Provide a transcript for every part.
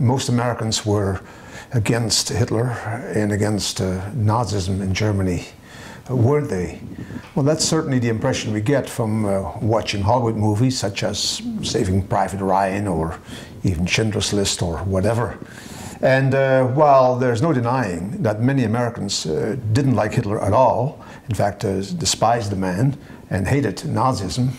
most Americans were against Hitler and against Nazism in Germany, weren't they? Well, that's certainly the impression we get from watching Hollywood movies such as Saving Private Ryan or even Schindler's List or whatever. And while there's no denying that many Americans didn't like Hitler at all, in fact despised the man and hated Nazism,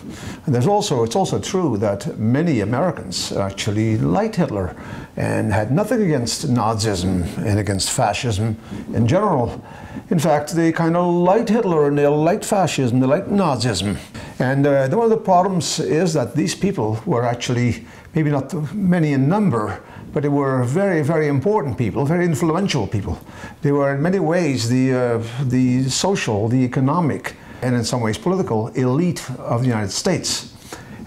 and it's also true that many Americans actually liked Hitler and had nothing against Nazism and against fascism in general. In fact, they kind of liked Hitler and they liked fascism, they liked Nazism. And one of the problems is that these people were actually, maybe not many in number, but they were very, very important people, very influential people. They were in many ways the social, the economic, and in some ways political elite of the United States.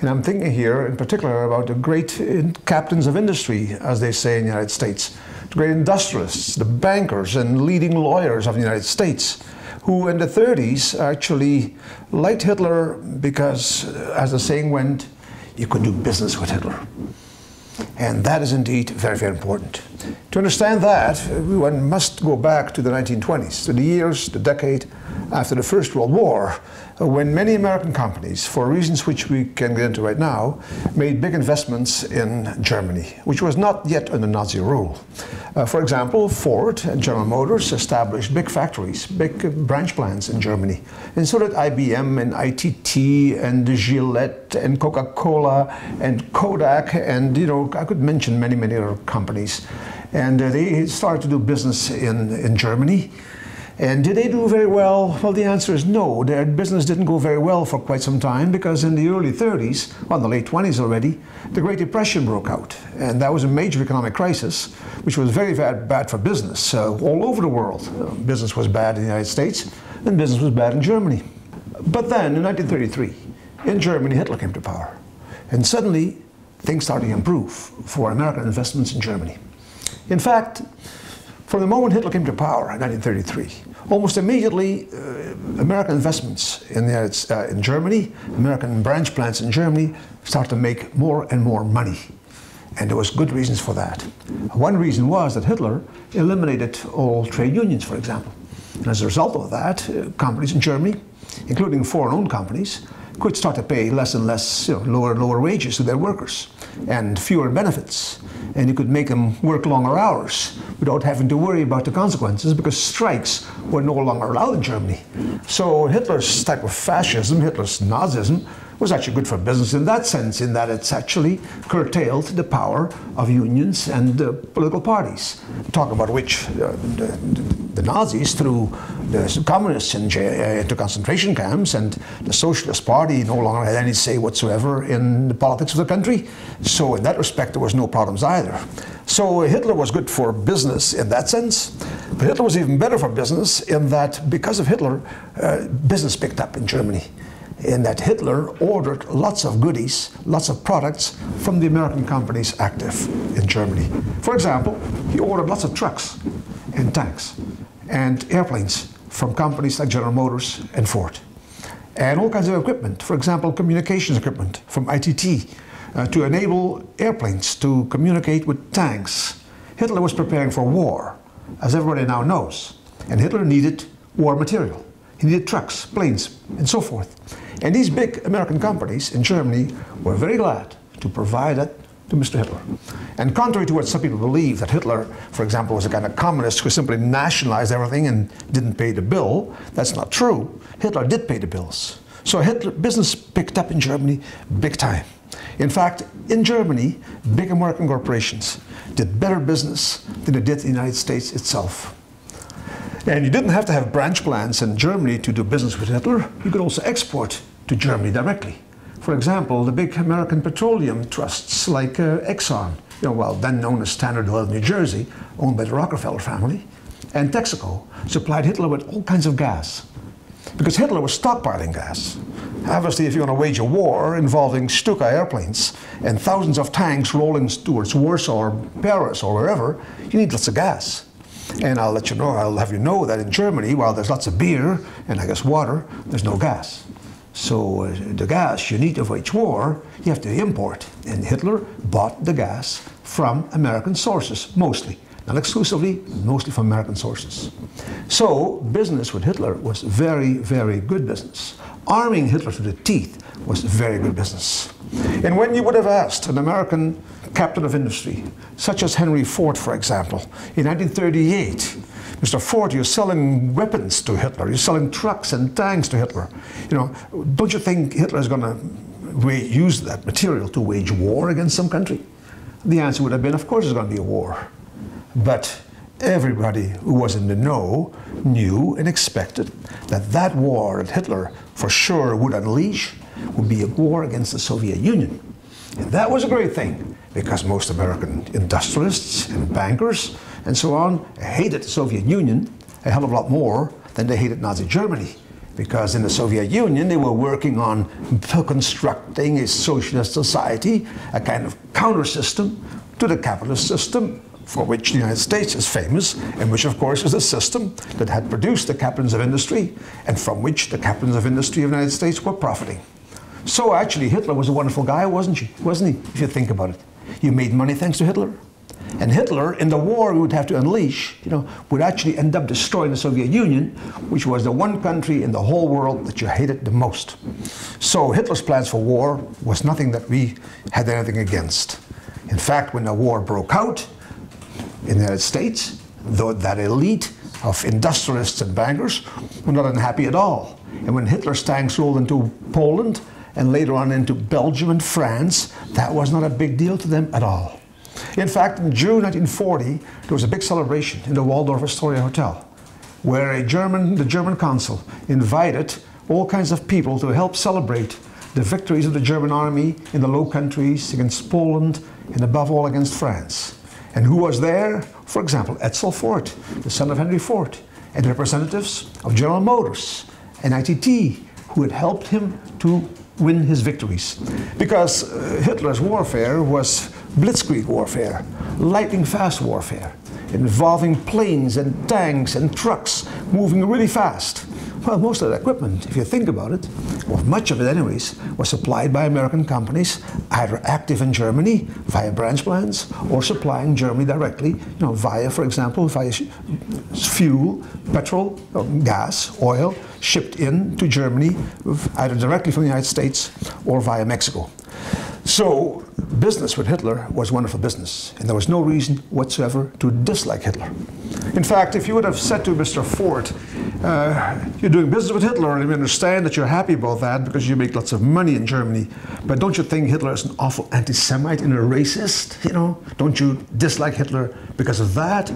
And I'm thinking here in particular about the great captains of industry, as they say in the United States, the great industrialists, the bankers and leading lawyers of the United States, who in the 30s actually liked Hitler because, as the saying went, you could do business with Hitler. And that is indeed very, very important. To understand that, one must go back to the 1920s, to the years, the decade after the First World War, when many American companies, for reasons which we can get into right now, made big investments in Germany, which was not yet under Nazi rule. For example, Ford and General Motors established big factories, big branch plants in Germany. And so did IBM and ITT and Gillette and Coca-Cola and Kodak and, you know, I could mention many, many other companies. And they started to do business in Germany. And did they do very well? Well, the answer is no. Their business didn't go very well for quite some time because in the early 30s, well, in the late 20s already, the Great Depression broke out. And that was a major economic crisis, which was very bad for business all over the world. Business was bad in the United States, and business was bad in Germany. But then, in 1933, in Germany, Hitler came to power. And suddenly, things started to improve for American investments in Germany. In fact, from the moment Hitler came to power in 1933, almost immediately American investments in Germany, American branch plants in Germany, started to make more and more money. And there was good reasons for that. One reason was that Hitler eliminated all trade unions, for example. And as a result of that, companies in Germany, including foreign-owned companies, could start to pay less and less, lower and lower wages to their workers and fewer benefits. And you could make them work longer hours without having to worry about the consequences because strikes were no longer allowed in Germany. So Hitler's type of fascism, Hitler's Nazism, was actually good for business in that sense, in that it's actually curtailed the power of unions and political parties. Talk about which the Nazis threw the communists into concentration camps, and the Socialist Party no longer had any say whatsoever in the politics of the country. So in that respect, there was no problems either. So Hitler was good for business in that sense, but Hitler was even better for business in that because of Hitler, business picked up in Germany. In that Hitler ordered lots of goodies, lots of products from the American companies active in Germany. For example, he ordered lots of trucks and tanks and airplanes from companies like General Motors and Ford. And all kinds of equipment, for example, communications equipment from ITT to enable airplanes to communicate with tanks. Hitler was preparing for war, as everybody now knows. And Hitler needed war material. He needed trucks, planes, and so forth. And these big American companies in Germany were very glad to provide that to Mr. Hitler. And contrary to what some people believe, that Hitler, for example, was a kind of communist who simply nationalized everything and didn't pay the bill, that's not true. Hitler did pay the bills. So Hitler, business picked up in Germany big time. In fact, in Germany, big American corporations did better business than they did in the United States itself. And you didn't have to have branch plants in Germany to do business with Hitler. You could also export to Germany directly. For example, the big American petroleum trusts like Exxon, well, then known as Standard Oil of New Jersey, owned by the Rockefeller family, and Texaco supplied Hitler with all kinds of gas. Because Hitler was stockpiling gas. Obviously, if you want to wage a war involving Stuka airplanes and thousands of tanks rolling towards Warsaw or Paris or wherever, you need lots of gas. And I'll have you know that in Germany, while there's lots of beer and I guess water, there's no gas. So the gas you need to wage war, you have to import. And Hitler bought the gas from American sources, mostly. Not exclusively, mostly from American sources. So business with Hitler was very, very good business. Arming Hitler to the teeth was very good business. And when you would have asked an American captain of industry, such as Henry Ford, for example, in 1938, Mr. Ford, you're selling weapons to Hitler, you're selling trucks and tanks to Hitler. You know, don't you think Hitler is going to use that material to wage war against some country? The answer would have been, of course there's going to be a war. But everybody who was in the know knew and expected that that war that Hitler for sure would unleash would be a war against the Soviet Union. And that was a great thing, because most American industrialists and bankers and so on hated the Soviet Union a hell of a lot more than they hated Nazi Germany. Because in the Soviet Union, they were working on constructing a socialist society, a kind of counter system to the capitalist system, for which the United States is famous, and which of course is a system that had produced the captains of industry, and from which the captains of industry of the United States were profiting. So actually Hitler was a wonderful guy, wasn't he? If you think about it. You made money thanks to Hitler. And Hitler, in the war we would have to unleash, would actually end up destroying the Soviet Union, which was the one country in the whole world that you hated the most. So Hitler's plans for war was nothing that we had anything against. In fact, when the war broke out in the United States, that elite of industrialists and bankers were not unhappy at all. And when Hitler's tanks rolled into Poland and later on into Belgium and France, that was not a big deal to them at all. In fact, in June 1940, there was a big celebration in the Waldorf Astoria Hotel, where the German consul invited all kinds of people to help celebrate the victories of the German army in the Low Countries against Poland and above all against France. And who was there? For example, Edsel Ford, the son of Henry Ford, and representatives of General Motors and ITT, who had helped him to win his victories. Because Hitler's warfare was blitzkrieg warfare, lightning fast warfare, involving planes and tanks and trucks moving really fast. Well, most of that equipment, if you think about it, well, much of it anyways, was supplied by American companies, either active in Germany via branch plants or supplying Germany directly, via, for example, via fuel, petrol, gas, oil, shipped in to Germany, either directly from the United States or via Mexico. So business with Hitler was wonderful business, and there was no reason whatsoever to dislike Hitler. In fact, if you would have said to Mr. Ford, you're doing business with Hitler, and we understand that you're happy about that because you make lots of money in Germany, but don't you think Hitler is an awful anti-Semite and a racist? Don't you dislike Hitler because of that?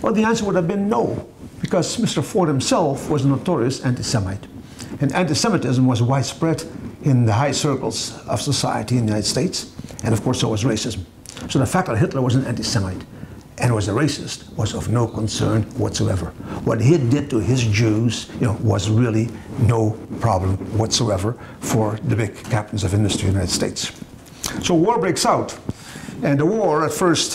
Well, the answer would have been no, because Mr. Ford himself was a notorious anti-Semite. And anti-Semitism was widespread in the high circles of society in the United States, and of course so was racism. So the fact that Hitler was an anti-Semite and was a racist was of no concern whatsoever. What he did to his Jews, was really no problem whatsoever for the big captains of industry in the United States. So war breaks out, and the war at first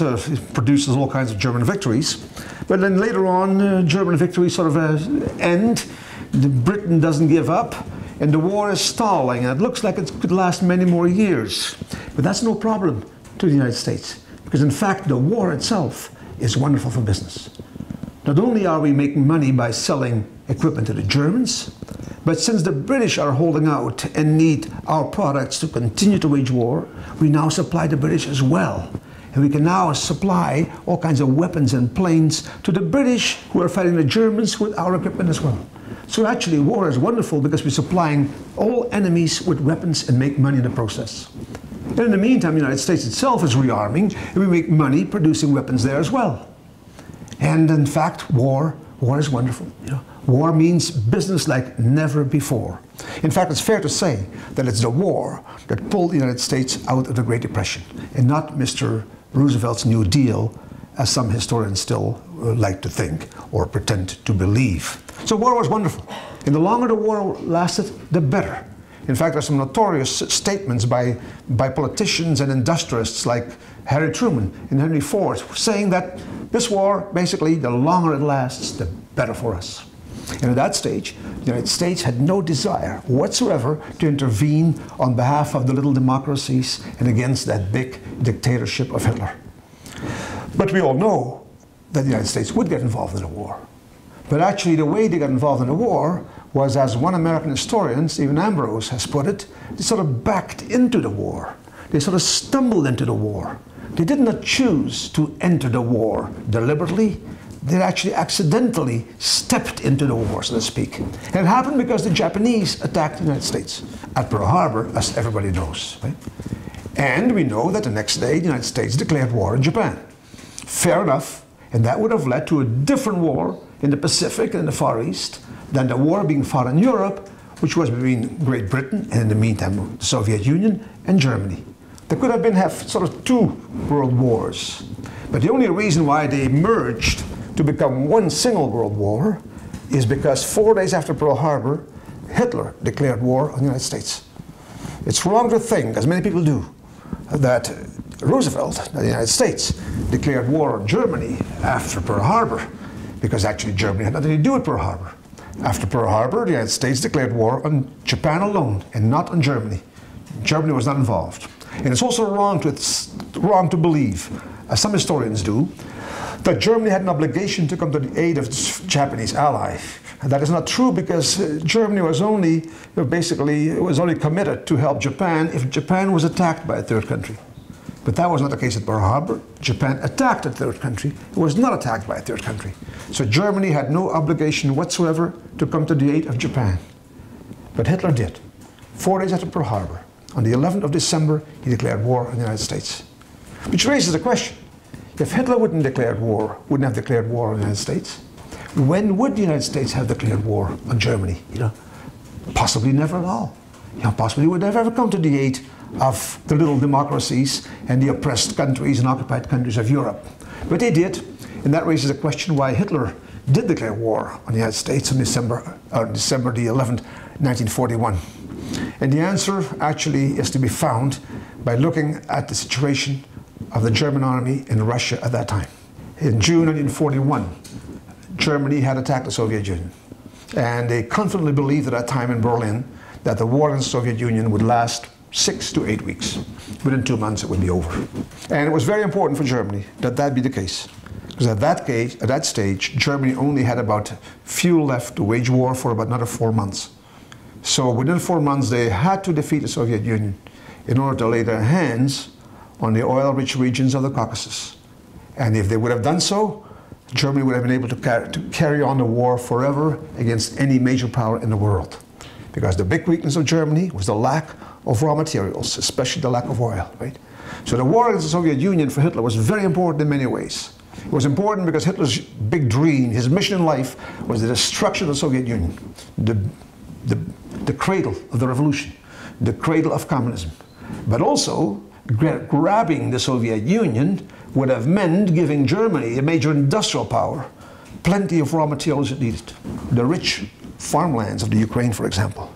produces all kinds of German victories, but then later on German victories sort of end. Britain doesn't give up, and the war is stalling, and it looks like it could last many more years. But that's no problem to the United States, because in fact the war itself is wonderful for business. Not only are we making money by selling equipment to the Germans, but since the British are holding out and need our products to continue to wage war, we now supply the British as well. And we can now supply all kinds of weapons and planes to the British who are fighting the Germans with our equipment as well. So actually war is wonderful because we're supplying all enemies with weapons and make money in the process. And in the meantime, the United States itself is rearming, and we make money producing weapons there as well. And in fact, war is wonderful. War means business like never before. In fact, it's fair to say that it's the war that pulled the United States out of the Great Depression, and not Mr. Roosevelt's New Deal, as some historians still like to think or pretend to believe. So war was wonderful. And the longer the war lasted, the better. In fact, there's some notorious statements by politicians and industrialists like Harry Truman and Henry Ford saying that this war, basically, the longer it lasts, the better for us. And at that stage, the United States had no desire whatsoever to intervene on behalf of the little democracies and against that big dictatorship of Hitler. But we all know that the United States would get involved in the war. But actually the way they got involved in the war was, as one American historian, Stephen Ambrose, has put it, they sort of backed into the war. They sort of stumbled into the war. They did not choose to enter the war deliberately. They actually accidentally stepped into the war, so to speak. And it happened because the Japanese attacked the United States at Pearl Harbor, as everybody knows. Right? And we know that the next day the United States declared war on Japan. Fair enough, and that would have led to a different war in the Pacific and in the Far East than the war being fought in Europe, which was between Great Britain and in the meantime the Soviet Union and Germany. There could have been sort of two world wars. But the only reason why they merged to become one single world war is because 4 days after Pearl Harbor, Hitler declared war on the United States. It's wrong to think, as many people do, that Roosevelt, the United States, declared war on Germany after Pearl Harbor, because actually Germany had nothing to do with Pearl Harbor. After Pearl Harbor, the United States declared war on Japan alone and not on Germany. Germany was not involved. And it's also wrong to believe, as some historians do, that Germany had an obligation to come to the aid of its Japanese ally. And that is not true, because Germany was only, only committed to help Japan if Japan was attacked by a third country. But that was not the case at Pearl Harbor. Japan attacked a third country. It was not attacked by a third country. So Germany had no obligation whatsoever to come to the aid of Japan. But Hitler did. 4 days after Pearl Harbor, on the 11th of December, he declared war on the United States. Which raises the question, if Hitler wouldn't have declared war on the United States, when would the United States have declared war on Germany? Possibly never at all. Possibly would never ever come to the aid of the little democracies and the oppressed countries and occupied countries of Europe. But they did, and that raises the question why Hitler did declare war on the United States on December the 11th, 1941. And the answer actually is to be found by looking at the situation of the German army in Russia at that time. In June 1941, Germany had attacked the Soviet Union. And they confidently believed at that time in Berlin that the war against the Soviet Union would last 6 to 8 weeks. Within 2 months it would be over. And it was very important for Germany that that be the case. Because at that stage, Germany only had about fuel left to wage war for about another 4 months. So within 4 months they had to defeat the Soviet Union in order to lay their hands on the oil-rich regions of the Caucasus. And if they would have done so, Germany would have been able to carry on the war forever against any major power in the world. Because the big weakness of Germany was the lack of raw materials, especially the lack of oil, right? So the war against the Soviet Union for Hitler was very important in many ways. It was important because Hitler's big dream, his mission in life, was the destruction of the Soviet Union, the cradle of the revolution, the cradle of communism. But also, grabbing the Soviet Union would have meant giving Germany, a major industrial power, plenty of raw materials it needed. The rich farmlands of the Ukraine, for example,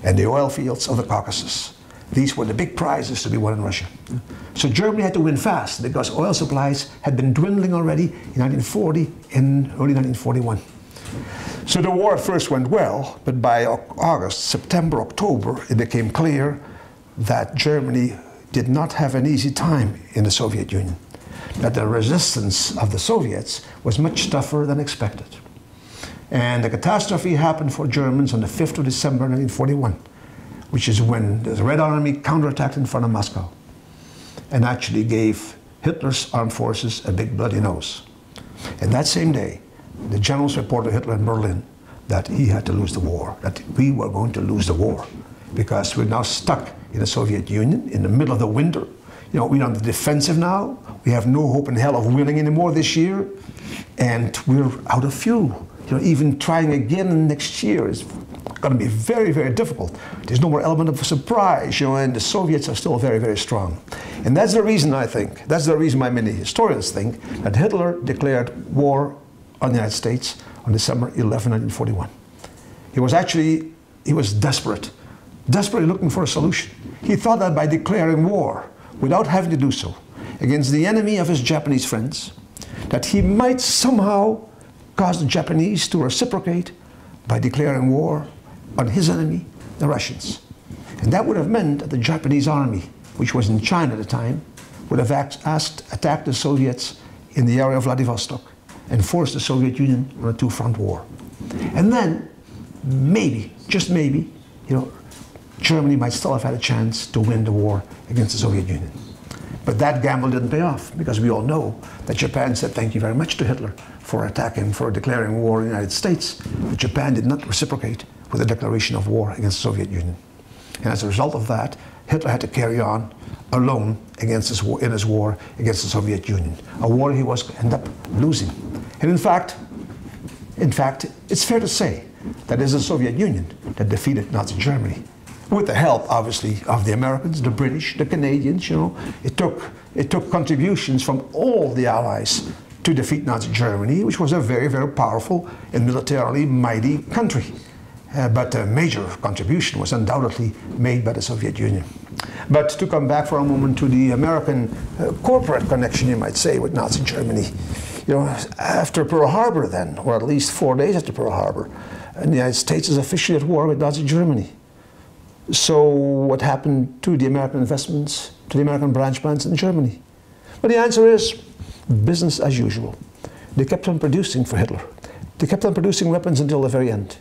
and the oil fields of the Caucasus. These were the big prizes to be won in Russia. So Germany had to win fast because oil supplies had been dwindling already in 1940 and early 1941. So the war at first went well, but by August, September, October, it became clear that Germany did not have an easy time in the Soviet Union, that the resistance of the Soviets was much tougher than expected. And the catastrophe happened for Germans on the 5th of December 1941, which is when the Red Army counterattacked in front of Moscow and actually gave Hitler's armed forces a big bloody nose. And that same day, the generals reported to Hitler in Berlin that he had to lose the war, that we were going to lose the war because we're now stuck in the Soviet Union in the middle of the winter. We're on the defensive now. We have no hope in hell of winning anymore this year, and we're out of fuel. Even trying again next year is going to be very, very difficult. There's no more element of surprise, and the Soviets are still very, very strong. And that's the reason that's the reason why many historians think that Hitler declared war on the United States on December 11, 1941. He was desperately looking for a solution. He thought that by declaring war, without having to do so, against the enemy of his Japanese friends, that he might somehow cause the Japanese to reciprocate by declaring war on his enemy, the Russians. And that would have meant that the Japanese army, which was in China at the time, would have attacked the Soviets in the area of Vladivostok and forced the Soviet Union on a two-front war. And then, maybe, just maybe, Germany might still have had a chance to win the war against the Soviet Union. But that gamble didn't pay off, because we all know that Japan said thank you very much to Hitler for declaring war on the United States. But Japan did not reciprocate with a declaration of war against the Soviet Union. And as a result of that, Hitler had to carry on alone in his war against the Soviet Union, a war he was end up losing. And in fact, it's fair to say that it is the Soviet Union that defeated Nazi Germany, with the help, obviously, of the Americans, the British, the Canadians. It took contributions from all the Allies to defeat Nazi Germany, which was a very, very powerful and militarily mighty country. But a major contribution was undoubtedly made by the Soviet Union. But to come back for a moment to the American corporate connection, you might say, with Nazi Germany, after Pearl Harbor then, or at least 4 days after Pearl Harbor, the United States is officially at war with Nazi Germany. So what happened to the American investments, to the American branch plants in Germany? Well, the answer is business as usual. They kept on producing for Hitler. They kept on producing weapons until the very end.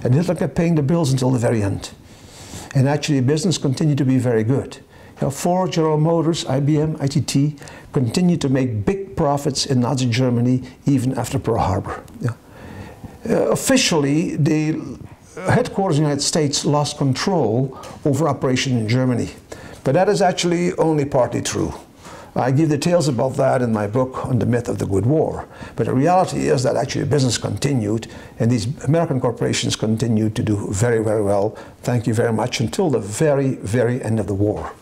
And Hitler kept paying the bills until the very end. And actually, business continued to be very good. Ford, General Motors, IBM, ITT continued to make big profits in Nazi Germany even after Pearl Harbor. Officially, the headquarters in the United States lost control over operation in Germany. But that is actually only partly true. I give details about that in my book on the myth of the Good War. But the reality is that actually business continued, and these American corporations continued to do very, very well, thank you very much, until the very, very end of the war.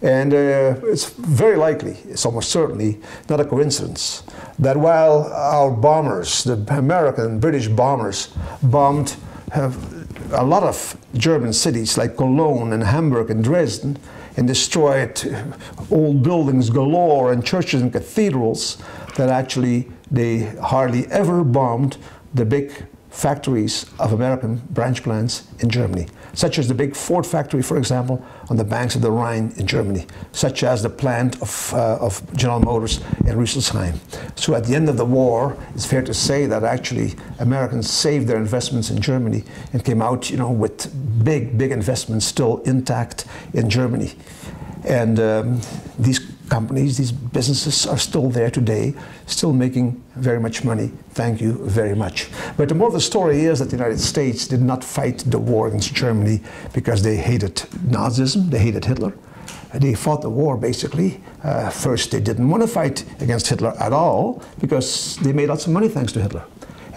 And it's very likely, it's almost certainly not a coincidence, that while our bombers, the American and British bombers, bombed a lot of German cities like Cologne and Hamburg and Dresden, and destroyed old buildings galore and churches and cathedrals, that actually they hardly ever bombed the big factories of American branch plants in Germany, such as the big Ford factory, for example, on the banks of the Rhine in Germany, such as the plant of General Motors in Rüsselsheim. So at the end of the war, it's fair to say that actually Americans saved their investments in Germany and came out, with big, big investments still intact in Germany. And these companies, these businesses are still there today, still making very much money. Thank you very much. But the moral of the story is that the United States did not fight the war against Germany because they hated Nazism, they hated Hitler. They fought the war basically. First, they didn't want to fight against Hitler at all because they made lots of money thanks to Hitler.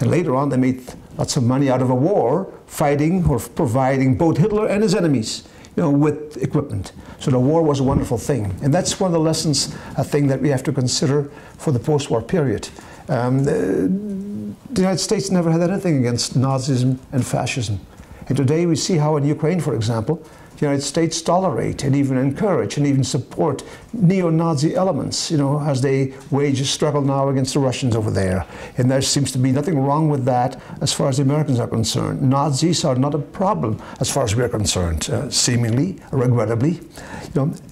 And later on, they made lots of money out of a war, fighting or providing both Hitler and his enemies, with equipment. So the war was a wonderful thing. And that's one of the lessons, I think, that we have to consider for the post-war period. The United States never had anything against Nazism and fascism. And today we see how in Ukraine, for example, the United States tolerate and even encourage and even support neo-Nazi elements, as they wage a struggle now against the Russians over there. And there seems to be nothing wrong with that as far as the Americans are concerned. Nazis are not a problem as far as we're concerned, seemingly, regrettably.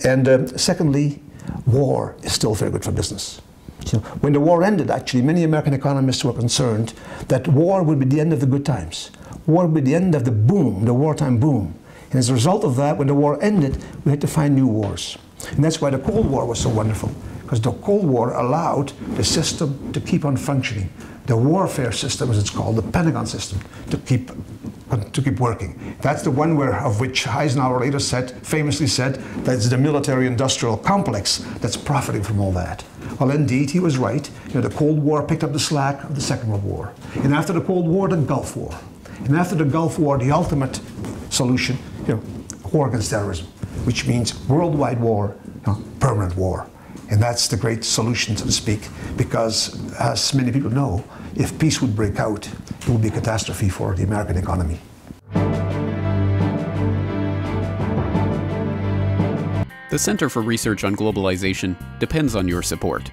And secondly, war is still very good for business. When the war ended, actually, many American economists were concerned that war would be the end of the good times. War would be the end of the boom, the wartime boom. And as a result of that, when the war ended, we had to find new wars. And that's why the Cold War was so wonderful, because the Cold War allowed the system to keep on functioning. The warfare system, as it's called, the Pentagon system, to keep working. That's the one of which Eisenhower later famously said, that it's the military-industrial complex that's profiting from all that. Well, indeed, he was right. The Cold War picked up the slack of the Second World War. And after the Cold War, the Gulf War. And after the Gulf War, the ultimate solution, war against terrorism, which means worldwide war, permanent war. And that's the great solution, so to speak, because as many people know, if peace would break out, it would be a catastrophe for the American economy. The Center for Research on Globalization depends on your support.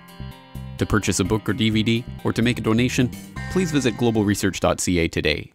To purchase a book or DVD, or to make a donation, please visit globalresearch.ca today.